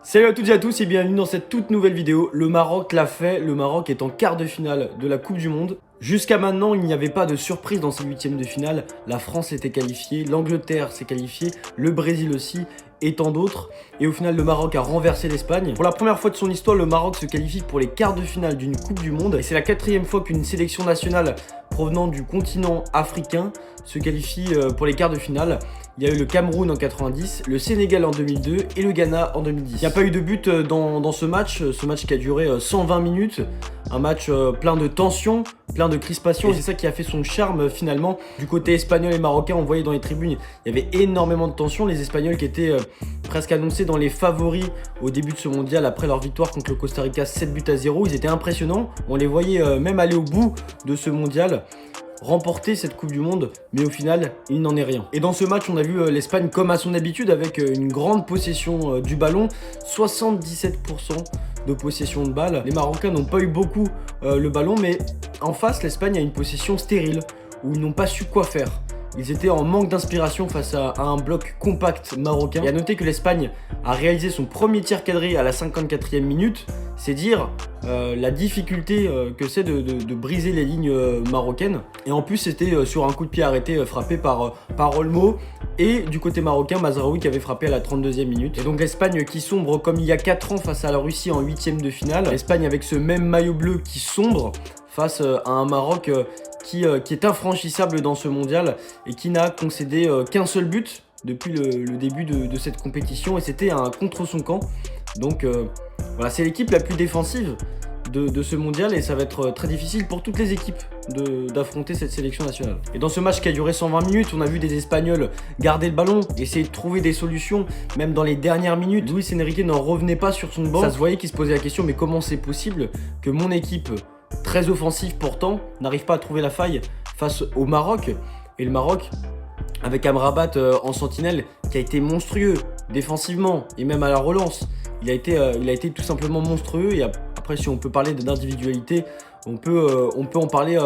Salut à toutes et à tous et bienvenue dans cette toute nouvelle vidéo. Le Maroc l'a fait, le Maroc est en quart de finale de la Coupe du Monde. Jusqu'à maintenant, il n'y avait pas de surprise dans ces huitièmes de finale. La France était qualifiée, l'Angleterre s'est qualifiée, le Brésil aussi et tant d'autres. Et au final, le Maroc a renversé l'Espagne. Pour la première fois de son histoire, le Maroc se qualifie pour les quarts de finale d'une Coupe du Monde. Et c'est la quatrième fois qu'une sélection nationale provenant du continent africain se qualifie pour les quarts de finale. Il y a eu le Cameroun en 90, le Sénégal en 2002 et le Ghana en 2010. Il n'y a pas eu de but dans ce match qui a duré 120 minutes. Un match plein de tension, plein de crispation. Et c'est ça qui a fait son charme finalement. Du côté espagnol et marocain, on voyait dans les tribunes, il y avait énormément de tension. Les Espagnols qui étaient presque annoncés dans les favoris au début de ce mondial après leur victoire contre le Costa Rica 7-0. Ils étaient impressionnants. On les voyait même aller au bout de ce mondial, remporter cette Coupe du Monde, mais au final, il n'en est rien. Et dans ce match, on a vu l'Espagne comme à son habitude avec une grande possession du ballon, 77% de possession de balle. Les Marocains n'ont pas eu beaucoup le ballon, mais en face, l'Espagne a une possession stérile, où ils n'ont pas su quoi faire. Ils étaient en manque d'inspiration face à un bloc compact marocain. Et à noter que l'Espagne a réalisé son premier tir cadré à la 54e minute. C'est dire la difficulté que c'est de briser les lignes marocaines. Et en plus, c'était sur un coup de pied arrêté frappé par Olmo. Et du côté marocain, Mazraoui qui avait frappé à la 32e minute. Et donc l'Espagne qui sombre comme il y a 4 ans face à la Russie en 8e de finale. L'Espagne avec ce même maillot bleu qui sombre face à un Maroc qui est infranchissable dans ce mondial et qui n'a concédé qu'un seul but depuis le début de cette compétition, et c'était un contre son camp. Donc voilà, c'est l'équipe la plus défensive de ce mondial, et ça va être très difficile pour toutes les équipes d'affronter cette sélection nationale. Et dans ce match qui a duré 120 minutes, on a vu des Espagnols garder le ballon, essayer de trouver des solutions, même dans les dernières minutes. Luis Enrique n'en revenait pas sur son banc. Ça se voyait qu'il se posait la question, mais comment c'est possible que mon équipe, très offensif pourtant, n'arrive pas à trouver la faille face au Maroc? Et le Maroc, avec Amrabat en sentinelle, qui a été monstrueux défensivement et même à la relance, il a été tout simplement monstrueux. Et après, si on peut parler d'individualité, on peut en parler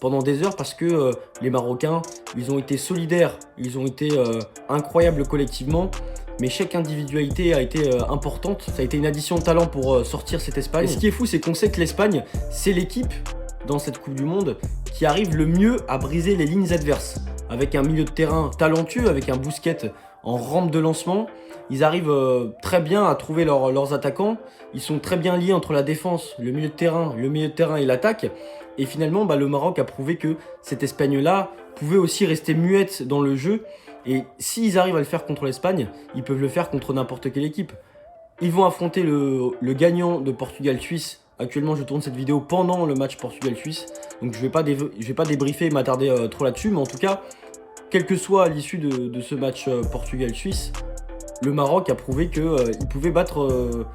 pendant des heures, parce que les Marocains, ils ont été solidaires, ils ont été incroyables collectivement. Mais chaque individualité a été importante. Ça a été une addition de talent pour sortir cette Espagne. Et ce qui est fou, c'est qu'on sait que l'Espagne, c'est l'équipe dans cette Coupe du Monde qui arrive le mieux à briser les lignes adverses. Avec un milieu de terrain talentueux, avec un Busquets en rampe de lancement, ils arrivent très bien à trouver leurs attaquants. Ils sont très bien liés entre la défense, le milieu de terrain et l'attaque. Et finalement, le Maroc a prouvé que cette Espagne-là pouvait aussi rester muette dans le jeu. Et s'ils arrivent à le faire contre l'Espagne, ils peuvent le faire contre n'importe quelle équipe. Ils vont affronter le gagnant de Portugal-Suisse. Actuellement, je tourne cette vidéo pendant le match Portugal-Suisse. Donc je vais pas débriefer et m'attarder trop là-dessus. Mais en tout cas, quelle que soit l'issue de ce match Portugal-Suisse, le Maroc a prouvé qu'il pouvait battre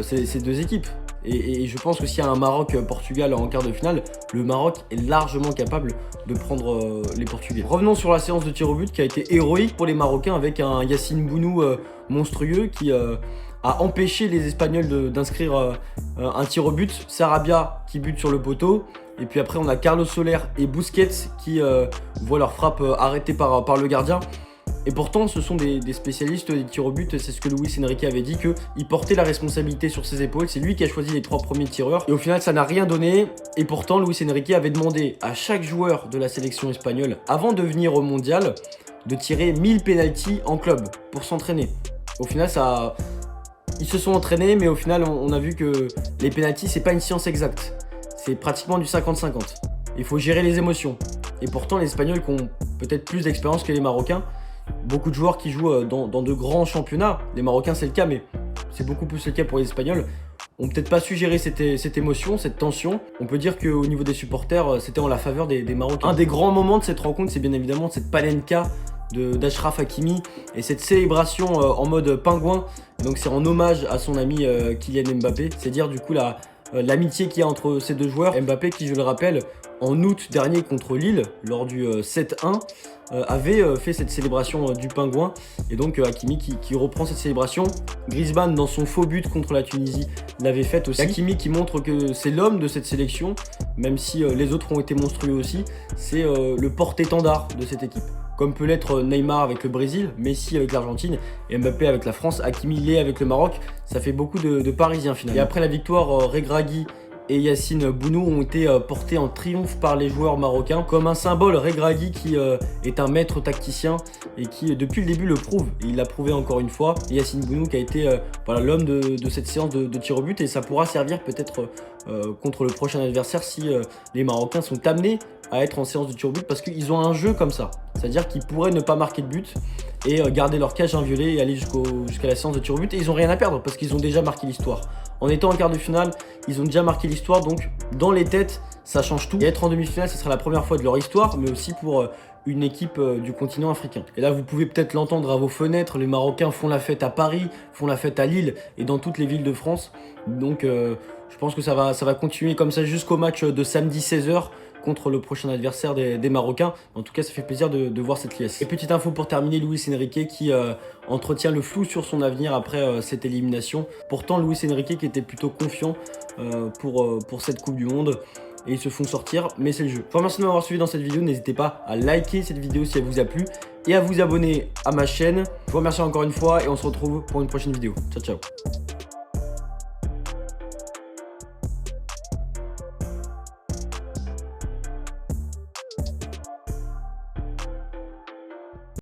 ces deux équipes. Et je pense que s'il y a un Maroc-Portugal en quart de finale, le Maroc est largement capable de prendre les Portugais. Revenons sur la séance de tir au but qui a été héroïque pour les Marocains, avec un Yacine Bounou monstrueux qui a empêché les Espagnols d'inscrire un tir au but. Sarabia qui bute sur le poteau. Et puis après, on a Carlos Soler et Busquets qui voient leur frappe arrêtée par le gardien. Et pourtant, ce sont des spécialistes des tirs au but. C'est ce que Luis Enrique avait dit, qu'il portait la responsabilité sur ses épaules. C'est lui qui a choisi les 3 premiers tireurs. Et au final, ça n'a rien donné. Et pourtant, Luis Enrique avait demandé à chaque joueur de la sélection espagnole, avant de venir au mondial, de tirer 1000 pénaltys en club pour s'entraîner. Au final, ils se sont entraînés, mais au final, on a vu que les pénaltys, c'est pas une science exacte. C'est pratiquement du 50-50. Il faut gérer les émotions. Et pourtant, les Espagnols qui ont peut-être plus d'expérience que les Marocains, beaucoup de joueurs qui jouent dans de grands championnats, les Marocains c'est le cas, mais c'est beaucoup plus le cas pour les Espagnols, ont peut-être pas su gérer cette émotion, cette tension. On peut dire qu'au niveau des supporters, c'était en la faveur des Marocains. Un des grands moments de cette rencontre, c'est bien évidemment cette palenka d'Achraf Hakimi et cette célébration en mode pingouin. Et donc c'est en hommage à son ami Kylian Mbappé. C'est dire du coup l'amitié qu'il y a entre ces deux joueurs. Mbappé qui, je le rappelle, en août dernier contre Lille, lors du 7-1, avait fait cette célébration du pingouin. Et donc Hakimi qui reprend cette célébration. Griezmann, dans son faux but contre la Tunisie, l'avait fait aussi. Hakimi qui montre que c'est l'homme de cette sélection, même si les autres ont été monstrueux aussi. C'est le porte-étendard de cette équipe. comme peut l'être Neymar avec le Brésil, Messi avec l'Argentine et Mbappé avec la France, Hakimi Lé avec le Maroc. Ça fait beaucoup de Parisiens finalement. Et après la victoire, Regragui et Yacine Bounou ont été portés en triomphe par les joueurs marocains comme un symbole. Regragui qui est un maître tacticien et qui depuis le début le prouve, et il l'a prouvé encore une fois. Et Yacine Bounou qui a été voilà, l'homme de cette séance de tir au but, et ça pourra servir peut-être contre le prochain adversaire si les Marocains sont amenés à être en séance de tir au but, parce qu'ils ont un jeu comme ça, c'est-à-dire qu'ils pourraient ne pas marquer de but et garder leur cage inviolée et aller jusqu'à la séance de tir au but, et ils n'ont rien à perdre parce qu'ils ont déjà marqué l'histoire. En étant en quart de finale, ils ont déjà marqué l'histoire, donc dans les têtes, ça change tout. Et être en demi-finale, ce sera la première fois de leur histoire, mais aussi pour une équipe du continent africain. Et là, vous pouvez peut-être l'entendre à vos fenêtres, les Marocains font la fête à Paris, font la fête à Lille et dans toutes les villes de France. Donc je pense que ça va continuer comme ça jusqu'au match de samedi 16h contre le prochain adversaire des Marocains. En tout cas, ça fait plaisir de voir cette liesse. Et petite info pour terminer, Luis Enrique qui entretient le flou sur son avenir après cette élimination. Pourtant, Luis Enrique qui était plutôt confiant pour cette Coupe du Monde. Et ils se font sortir, mais c'est le jeu. Je vous remercie de m'avoir suivi dans cette vidéo. N'hésitez pas à liker cette vidéo si elle vous a plu et à vous abonner à ma chaîne. Je vous remercie encore une fois et on se retrouve pour une prochaine vidéo. Ciao, ciao.